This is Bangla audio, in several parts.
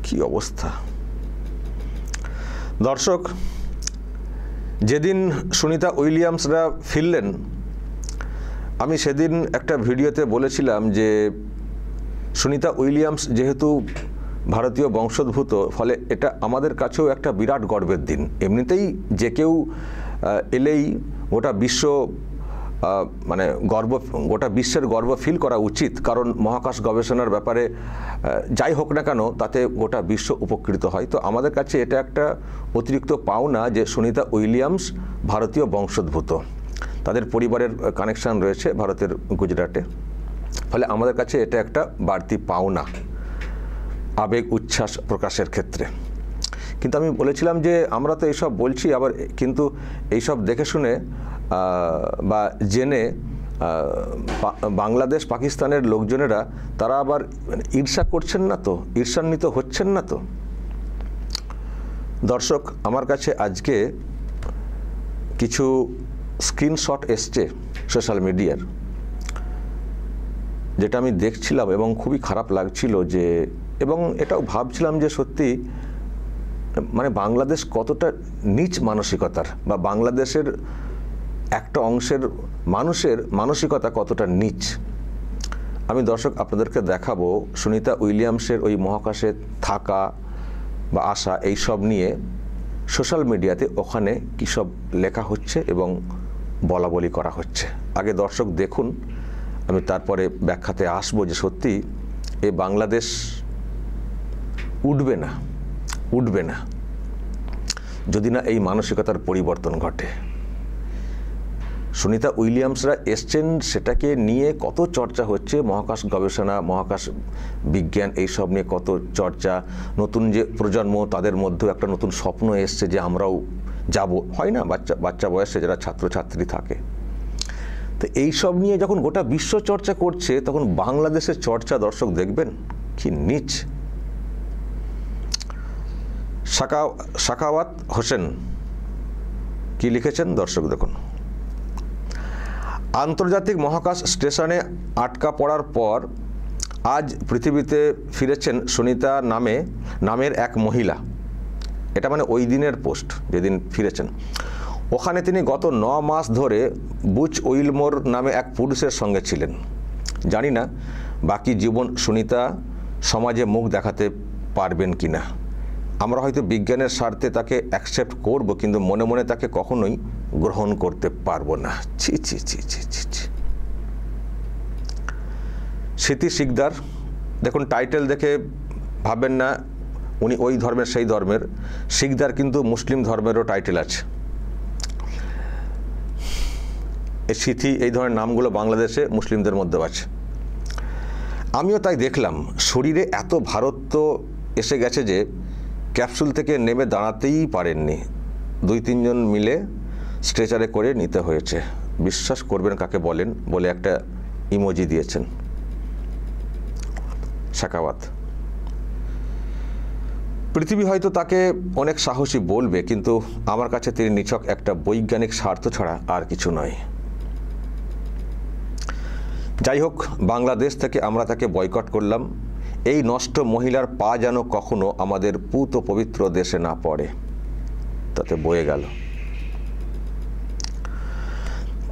কি অবস্থা দর্শক। যেদিন সুনিতা উইলিয়ামসরা ফিরলেন, আমি সেদিন একটা ভিডিওতে বলেছিলাম যে সুনিতা উইলিয়ামস যেহেতু ভারতীয় বংশোদ্ভূত, ফলে এটা আমাদের কাছেও একটা বিরাট গর্বের দিন। এমনিতেই যে কেউ এলেই গোটা বিশ্ব মানে গোটা বিশ্বের গর্ব ফিল করা উচিত, কারণ মহাকাশ গবেষণার ব্যাপারে যাই হোক না কেন তাতে গোটা বিশ্ব উপকৃত হয়। তো আমাদের কাছে এটা একটা অতিরিক্ত পাওনা যে সুনিতা উইলিয়ামস ভারতীয় বংশোদ্ভূত, তাদের পরিবারের কানেকশান রয়েছে ভারতের গুজরাটে, ফলে আমাদের কাছে এটা একটা বাড়তি পাওনা আবেগ উচ্ছ্বাস প্রকাশের ক্ষেত্রে। কিন্তু আমি বলেছিলাম যে আমরা তো এইসব বলছি, আবার কিন্তু এইসব দেখে শুনে বা জেনে বাংলাদেশ পাকিস্তানের লোকজনেরা তারা আবার ঈর্ষা করছেন না তো, ঈর্ষান্বিত হচ্ছেন না তো। দর্শক, আমার কাছে আজকে কিছু স্ক্রিনশট এসছে সোশ্যাল মিডিয়ার, যেটা আমি দেখছিলাম এবং খুবই খারাপ লাগছিল, যে এবং এটাও ভাবছিলাম যে সত্যি মানে বাংলাদেশ কতটা নীচ মানসিকতার, বা বাংলাদেশের একটা অংশের মানুষের মানসিকতা কতটা নীচ। আমি দর্শক আপনাদেরকে দেখাবো সুনিতা উইলিয়ামসের ওই মহাকাশে থাকা বা আসা এইসব নিয়ে সোশ্যাল মিডিয়াতে ওখানে কী সব লেখা হচ্ছে এবং বলা বলি করা হচ্ছে। আগে দর্শক দেখুন, আমি তারপরে ব্যাখ্যাতে আসবো যে সত্যি এই বাংলাদেশ উঠবে না যদি না এই মানসিকতার পরিবর্তন ঘটে। সুনিতা উইলিয়ামসরা এসছেন, সেটাকে নিয়ে কত চর্চা হচ্ছে, মহাকাশ গবেষণা মহাকাশ বিজ্ঞান এইসব নিয়ে কত চর্চা। নতুন যে প্রজন্ম তাদের মধ্যেও একটা নতুন স্বপ্ন এসছে যে আমরাও যাব, হয় না বাচ্চা বয়সে যারা ছাত্রছাত্রী থাকে। তো এইসব নিয়ে যখন গোটা বিশ্ব চর্চা করছে, তখন বাংলাদেশের চর্চা দর্শক দেখবেন কি নীচ। সাখাওয়াত হোসেন কি লিখেছেন দর্শক দেখুন। আন্তর্জাতিক মহাকাশ স্টেশনে আটকা পড়ার পর আজ পৃথিবীতে ফিরেছেন সুনিতা নামের এক মহিলা। এটা মানে ওই দিনের পোস্ট, যেদিন ফিরেছেন। ওখানে তিনি গত 9 মাস ধরে বুচ উইলমোর নামে এক পুরুষের সঙ্গে ছিলেন। জানি না বাকি জীবন সুনিতা সমাজে মুখ দেখাতে পারবেন কি না। আমরা হয়তো বিজ্ঞানের স্বার্থে তাকে অ্যাকসেপ্ট করব, কিন্তু মনে মনে তাকে কখনোই গ্রহণ করতে পারবো না। ছি ছি ছি ছি ছি ছি। স্মৃতি শিকদার, দেখুন টাইটেল দেখে ভাববেন না উনি ওই ধর্মের সেই ধর্মের। শিকদার কিন্তু মুসলিম ধর্মেরও টাইটেল আছে। এই স্মৃতি এই ধরনের নামগুলো বাংলাদেশে মুসলিমদের মধ্যেও আছে। আমিও তাই দেখলাম, শরীরে এত ভারত্ব এসে গেছে যে ক্যাপসুল থেকে নেমে দাঁড়াতেই পারেননি। 2-3 জন মিলে স্ট্রেচারে করে নিতে হয়েছে। বিশ্বাস করবেন কাকে বলেন বলে একটা ইমোজি দিয়েছেন সাখাওয়াত। পৃথিবী হয়তো তাকে অনেক সাহসী বলবে, কিন্তু আমার কাছে তিনি নিছক একটা বৈজ্ঞানিক স্বার্থ ছাড়া আর কিছু নয়। যাই হোক, বাংলাদেশ থেকে আমরা তাকে বয়কট করলাম। এই নষ্ট মহিলার পা যেন কখনো আমাদের পূত পবিত্র দেশে না পড়ে। তাতে বয়ে গেল।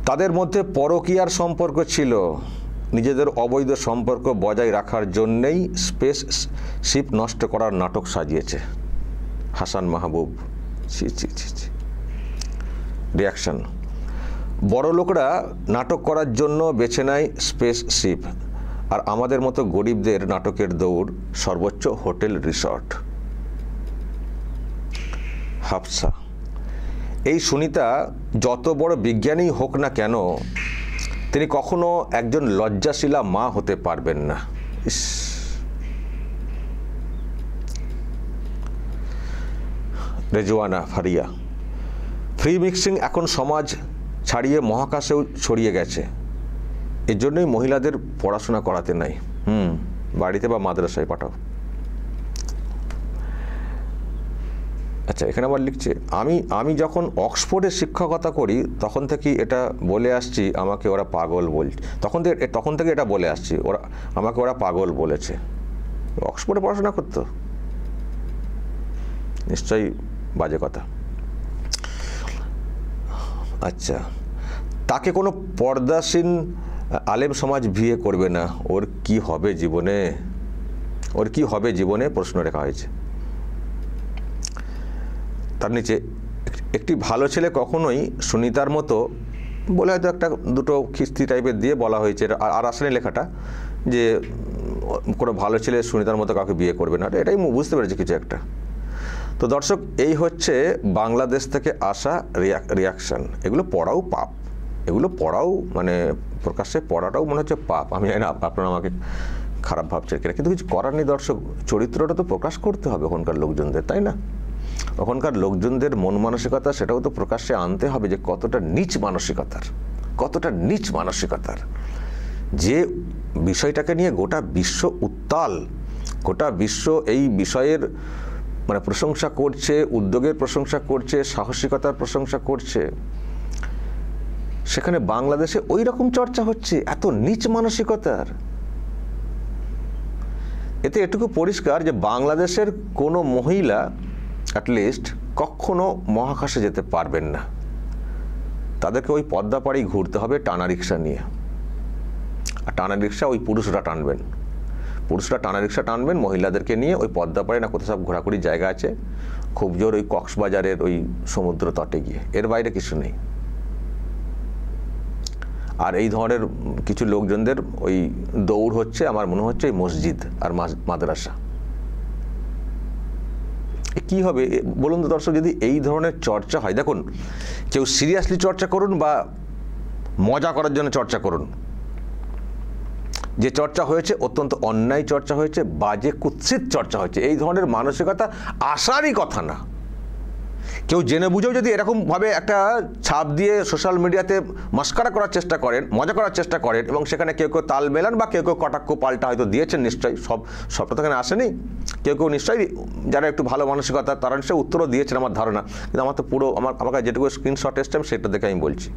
তাদের মধ্যে পরকীয়ার সম্পর্ক ছিল। নিজেদের অবৈধ সম্পর্ক বজায় রাখার জন্যেই স্পেস শিপ নষ্ট করার নাটক সাজিয়েছে। হাসান মাহবুব ছি ছি ছি ছি। রিয়াকশন, বড় লোকরা নাটক করার জন্য বেছে নেয় স্পেস শিপ, আর আমাদের মতো গরিবদের নাটকের দৌড় সর্বোচ্চ হোটেল রিসর্ট। হাফসা, এই সুনিতা যত বড় বিজ্ঞানী হোক না কেন, তিনি কখনো একজন লজ্জাশীলা মা হতে পারবেন না। রেজওয়ানা ফারিয়া, ফ্রি মিক্সিং এখন সমাজ ছাড়িয়ে মহাকাশেও ছড়িয়ে গেছে। এর জন্যই মহিলাদের পড়াশোনা করাতে নাই, বাড়িতে বা মাদ্রাসায় পাঠাও। আচ্ছা, এখানে আবার লিখছে, আমি যখন অক্সফোর্ডে শিক্ষকতা করি তখন থেকেই এটা বলে আসছি, আমাকে ওরা পাগল বলছে। তখন থেকে এটা বলে আসছি, আমাকে ওরা পাগল বলেছে। অক্সফোর্ডে পড়াশোনা করতো, নিশ্চয়ই বাজে কথা। আচ্ছা, তাকে কোনো পর্দাসীন আলেম সমাজ বিয়ে করবে না, ওর কি হবে জীবনে, ওর কি হবে জীবনে প্রশ্ন রাখা হয়েছে। তার নিচে একটি ভালো ছেলে কখনোই সুনিতার মতো বলে হয়তো একটা দুটো খিস্তি টাইপের দিয়ে বলা হয়েছে, আর আসেনি লেখাটা যে কোনো ভালো ছেলে সুনিতার মতো কাউকে বিয়ে করবে না, এটাই বুঝতে পেরেছি কিছু একটা। তো দর্শক, এই হচ্ছে বাংলাদেশ থেকে আসা রিয়াকশান। এগুলো পড়াও পাপ, এগুলো পড়াও মানে প্রকাশ্যে পড়াটাও মনে হচ্ছে পাপ। আমি জানি না আপনারা আমাকে খারাপ ভাবছেন কিনা, কিন্তু কিছু করার নেই দর্শক, চরিত্রটা তো প্রকাশ করতে হবে ওখানকার লোকজনদের, তাই না? ওখানকার লোকজনদের মন মানসিকতা সেটাও তো প্রকাশ্যে আনতে হবে যে কতটা নীচ মানসিকতার, কতটা নীচ মানসিকতার, যে বিষয়টাকে নিয়ে গোটা বিশ্ব উত্তাল, গোটা বিশ্ব এই বিষয়ের মানে প্রশংসা করছে, উদ্যোগের প্রশংসা করছে, সাহসিকতার প্রশংসা করছে, সেখানে বাংলাদেশে ওই রকম চর্চা হচ্ছে এত নীচ মানসিকতার। এতে এটুকু পরিষ্কার যে বাংলাদেশের কোনো মহিলা অ্যাটলিস্ট কখনো মহাকাশে যেতে পারবেন না, তাদেরকে ওই পদ্মা পাড়েই ঘুরতে হবে টানা রিক্সা নিয়ে। আর টানা রিক্সা ওই পুরুষরা টানবেন, পুরুষরা টানা রিক্সা টানবেন মহিলাদেরকে নিয়ে ওই পদ্মা পাড়ে না কোথাও সব ঘোরাঘুরির জায়গা আছে, খুব জোর ওই কক্সবাজারের ওই সমুদ্র তটে গিয়ে, এর বাইরে কিছু নেই। আর এই ধরনের কিছু লোকজনদের ওই দৌড় হচ্ছে আমার মনে হচ্ছে এই মসজিদ আর মাদ্রাসা। কি হবে বলুন তো দর্শক, যদি এই ধরনের চর্চা হয়, দেখুন কেউ সিরিয়াসলি চর্চা করুন বা মজা করার জন্য চর্চা করুন, যে চর্চা হয়েছে অত্যন্ত অন্যায় চর্চা হয়েছে, বাজে কুৎসিত চর্চা হয়েছে। এই ধরনের মানসিকতা আসারই কথা না। কেউ জেনে বুঝেও যদি এরকমভাবে একটা ছাপ দিয়ে সোশ্যাল মিডিয়াতে মস্কারা করার চেষ্টা করেন, মজা করার চেষ্টা করেন, এবং সেখানে কেউ কেউ তাল মেলান বা কেউ কেউ কটাক্ষ পাল্টা হয়তো দিয়েছেন, নিশ্চয়ই সবটা তো এখানে আসেনি, কেউ কেউ নিশ্চয়ই যারা একটু ভালো মানসিকতা তারা নিশ্চয়ই উত্তরও দিয়েছেন আমার ধারণা। কিন্তু আমার তো পুরো আমার কাছে যেটুকু স্ক্রিনশট এসছে সেটা দেখে আমি বলছি,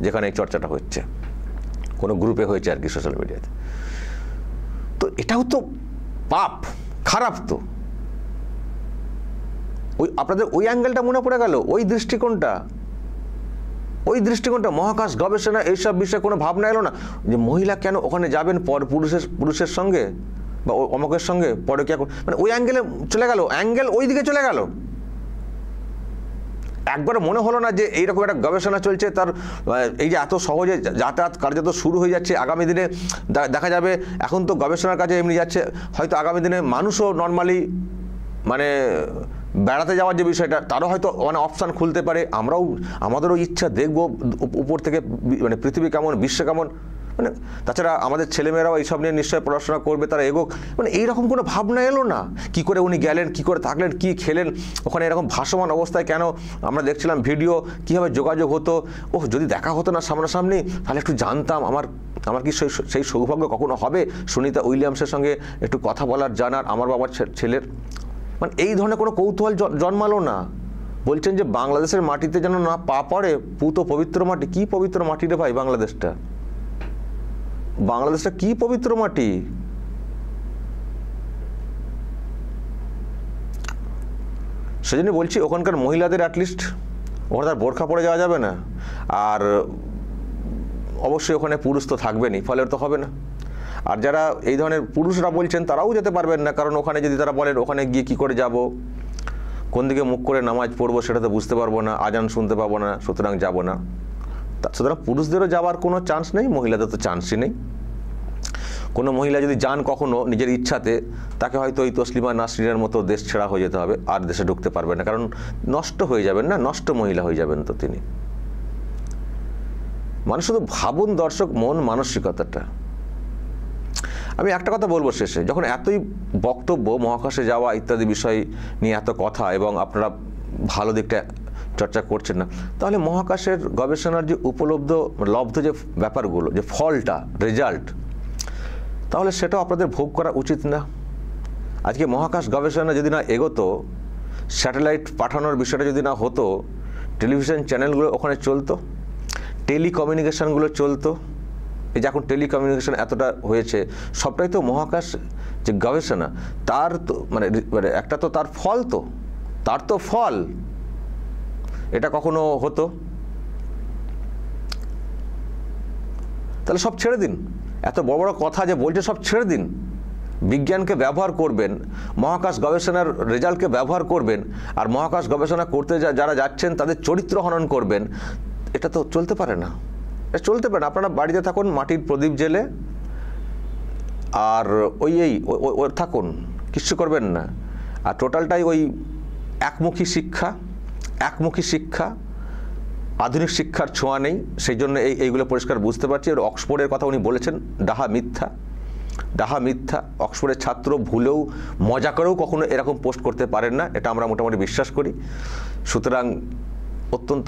যেখানে এই চর্চাটা হচ্ছে কোনো গ্রুপে হয়েছে আর কি সোশ্যাল মিডিয়াতে। তো এটাও তো পাপ, খারাপ। তো ওই আপনাদের ওই অ্যাঙ্গেলটা মনে পড়ে গেল, ওই দৃষ্টিকোণটা মহাকাশ গবেষণা এইসব বিষয়ে কোনো ভাবনা এলো না যে মহিলা কেন ওখানে যাবেন পুরুষের সঙ্গে বা অমকের সঙ্গে পরে কি, মানে ওই অ্যাঙ্গেলে চলে গেল, অ্যাঙ্গেল ওই দিকে চলে গেল। একবারে মনে হলো না যে এইরকম একটা গবেষণা চলছে, তার এই যে এত সহজে যাতায়াত কার্যত শুরু হয়ে যাচ্ছে, আগামী দিনে দেখা যাবে, এখন তো গবেষণার কাজে এমনি যাচ্ছে, হয়তো আগামী দিনে মানুষও নর্মালি মানে বেড়াতে যাওয়ার যে বিষয়টা তারও হয়তো মানে অপশান খুলতে পারে। আমাদেরও ইচ্ছা দেখবো উপর থেকে মানে পৃথিবী কেমন, বিশ্ব কেমন, মানে তাছাড়া আমাদের ছেলেমেয়েরাও এইসব নিয়ে নিশ্চয়ই পড়াশোনা করবে, তারা এগোক, মানে এইরকম কোনো ভাবনা এলো না। কি করে উনি গেলেন, কি করে থাকলেন, কি খেলেন ওখানে, এরকম ভাসমান অবস্থায় কেন? আমরা দেখছিলাম ভিডিও, কীভাবে যোগাযোগ হতো, যদি দেখা হতো না সামনাসামনি তাহলে একটু জানতাম। আমার কি সেই সৌভাগ্য কখনো হবে সুনিতা উইলিয়ামসের সঙ্গে একটু কথা বলার, জানার, আমার বাবার ছেলের? মানে এই ধরনের কোনো কৌতূহল জন্মালো না। বলছেন যে বাংলাদেশের মাটিতে যেন না পা পড়ে, পুত পবিত্র মাটি। কি পবিত্র মাটি রে ভাই বাংলাদেশটা? বাংলাদেশটা কি পবিত্র মাটি? সেজন্য বলছি ওখানকার মহিলাদের অ্যাটলিস্ট ওখানে তার বোরখা পরে যাওয়া যাবে না, আর অবশ্যই ওখানে পুরুষ তো থাকবেনই, ফলে তো হবে না। আর যারা এই ধরনের পুরুষরা বলছেন তারাও যেতে পারবেন না, কারণ ওখানে যদি তারা বলেন ওখানে গিয়ে কী করে যাব, কোন দিকে মুখ করে নামাজ পড়বো সেটা তো বুঝতে পারবো না, আজান শুনতে পাবো না, সুতরাং যাব না। সুতরাং পুরুষদেরও যাওয়ার কোনো চান্স নেই, মহিলাদের তো চান্সই নেই। কোনো মহিলা যদি যান কখনো নিজের ইচ্ছাতে, তাকে হয়তো ওই তসলিমা নাসরিনের মতো দেশ ছেড়া হয়ে যেতে হবে, আর দেশে ঢুকতে পারবেন না, কারণ নষ্ট হয়ে যাবেন না, নষ্ট মহিলা হয়ে যাবেন তো তিনি। মানে শুধু ভাবুন দর্শক মন মানসিকতাটা। আমি একটা কথা বলবো শেষে, যখন এতই বক্তব্য মহাকাশে যাওয়া ইত্যাদি বিষয় নিয়ে এত কথা এবং আপনারা ভালো দিকটা চর্চা করছেন না, তাহলে মহাকাশের গবেষণার যে লব্ধ যে ব্যাপারগুলো, যে ফলটা, রেজাল্ট, তাহলে সেটাও আপনাদের ভোগ করা উচিত না? আজকে মহাকাশ গবেষণা যদি না এগোতো, স্যাটেলাইট পাঠানোর বিষয়টা যদি না হতো, টেলিভিশন চ্যানেলগুলো ওখানে চলতো, টেলিকমিউনিকেশনগুলো চলতো। এই যে এখন টেলিকমিউনিকেশন এতটা হয়েছে, সবটাই তো মহাকাশ যে গবেষণা তার তো মানে একটা তো তার ফল, তো তার তো ফল। এটা কখনো হতো? তাহলে সব ছেড়ে দিন, এত বড় বড় কথা যে বলছে সব ছেড়ে দিন। বিজ্ঞানকে ব্যবহার করবেন, মহাকাশ গবেষণার রেজাল্টকে ব্যবহার করবেন, আর মহাকাশ গবেষণা করতে যারা যাচ্ছেন তাদের চরিত্র হনন করবেন। এটা তো চলতে পারে না, এটা চলতে পারে না। আপনারা বাড়িতে থাকুন, মাটির প্রদীপ জেলে, আর ওই থাকুন, কিচ্ছু করবেন না। আর টোটালটাই ওই একমুখী শিক্ষা, আধুনিক শিক্ষার ছোঁয়া নেই। সেই জন্য এইগুলো পরিষ্কার বুঝতে পারছি। আর অক্সফোর্ডের কথা উনি বলেছেন, ডাহা মিথ্যা। অক্সফোর্ডের ছাত্র ভুলেও, মজা করেও কখনো এরকম পোস্ট করতে পারেন না, এটা আমরা মোটামুটি বিশ্বাস করি। সুতরাং অত্যন্ত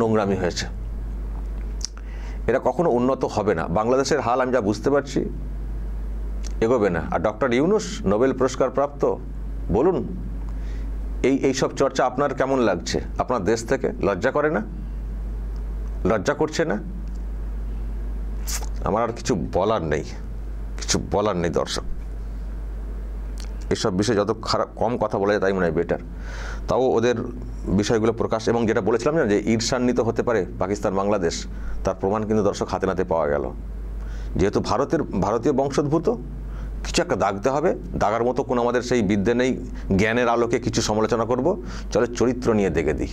নোংরামি হয়েছে। এরা কখনো উন্নত হবে না। বাংলাদেশের হাল আমি যা বুঝতে পারছি, এগোবে না। আর ডক্টর ইউনূস নোবেল পুরস্কার প্রাপ্ত, বলুন এই সব চর্চা আপনার কেমন লাগছে? আপনার দেশ থেকে লজ্জা করে না? লজ্জা করছে না? আমার আর কিছু বলার নেই দর্শক। এসব বিষয়ে যত কম কথা বলা যায় তাই মনে হয় বেটার। তাও ওদের বিষয়গুলো প্রকাশ, এবং যেটা বলেছিলাম না যে ঈর্ষান্বিত হতে পারে পাকিস্তান বাংলাদেশ, তার প্রমাণ কিন্তু দর্শক হাতে নাতে পাওয়া গেল। যেহেতু ভারতীয় বংশোদ্ভূত, কিছু একটা দাগতে হবে। দাগার মতো কোনো আমাদের সেই বিদ্যে নেই। জ্ঞানের আলোকে কিছু সমালোচনা করব। চলে চরিত্র নিয়ে দেখে দিই।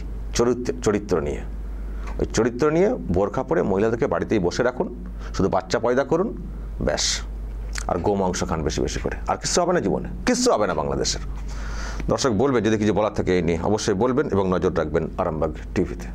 চরিত্র নিয়ে বোরখা পরে মহিলাদেরকে বাড়িতেই বসে রাখুন, শুধু বাচ্চা পয়দা করুন, ব্যাস। আর গোমাংস খান বেশি বেশি করে। আর কিচ্ছু হবে না জীবনে, কিচ্ছু হবে না বাংলাদেশের। দর্শক বলবেন যদি কিছু বলার থাকে এই নিয়ে, অবশ্যই বলবেন এবং নজর রাখবেন আরামবাগ টিভিতে।